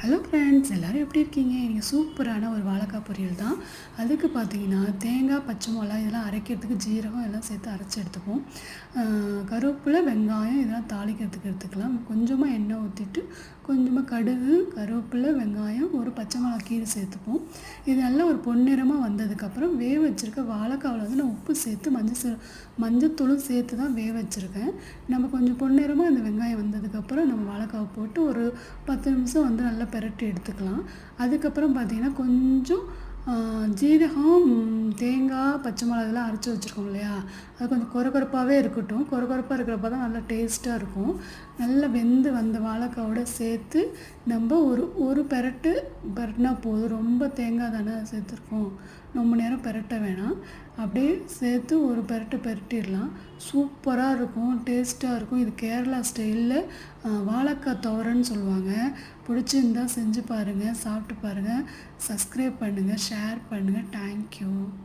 Hello friends, எல்லோரும் எப்படி இருக்கீங்க? இன்றைக்கி சூப்பரான ஒரு வாழைக்காய் பொரியல் தான். அதுக்கு பார்த்தீங்கன்னா தேங்காய், பச்சை மிளகா இதெல்லாம் அரைக்கிறதுக்கு ஜீரகம் எல்லாம் சேர்த்து அரைச்சி எடுத்துப்போம். கருவேப்பிலை, வெங்காயம் இதெல்லாம் தாளிக்கிறதுக்கு எடுத்துக்கலாம். கொஞ்சமாக எண்ணெய் ஊற்றிட்டு கொஞ்சமாக கடுகு, கருவேப்பிலை, வெங்காயம், ஒரு பச்சை மிளகா கீரை சேர்த்துப்போம். இது நல்லா ஒரு பொன்னிறமாக வந்ததுக்கப்புறம் வேக வச்சுருக்க வாழைக்காவில் வந்து நான் உப்பு சேர்த்து மஞ்சத்தூளும் சேர்த்து தான் வேக வச்சுருக்கேன். நம்ம கொஞ்சம் பொன்னிறமாக இந்த வெங்காயம் வந்ததுக்கப்புறம் நம்ம வாழைக்காவை போட்டு ஒரு 10 நிமிஷம் வந்து நல்லா பெரட்டி எடுத்துக்கலாம். அதுக்கப்புறம் பார்த்திங்கன்னா கொஞ்சம் ஜீரகம், தேங்காய், பச்சை மிளகா இதெல்லாம் அரைச்சி வச்சுருக்கோம் இல்லையா, அது கொஞ்சம் கொரகொரப்பாகவே இருக்கட்டும். கொரகொரப்பாக இருக்கிறப்ப தான் நல்லா டேஸ்ட்டாக இருக்கும். நல்லா வெந்து வந்த வாழைக்காவோட சேர்த்து நம்ம ஒரு பெரட்டினா போதும். ரொம்ப தேங்காய் தானே சேர்த்துருக்கோம், ரொம்ப நேரம் பெரட்ட வேணாம். அப்படியே சேர்த்து ஒரு பெரட்டிடலாம். சூப்பராக இருக்கும், டேஸ்ட்டாக இருக்கும். இது கேரளா ஸ்டைலில் வாழைக்காய் துவரன்னு சொல்லுவாங்க. பிடிச்சிருந்தா செஞ்சு பாருங்கள், சாப்பிட்டு பாருங்கள். சப்ஸ்கிரைப் பண்ணுங்கள், ஷேர் பண்ணுங்கள். தேங்க்யூ.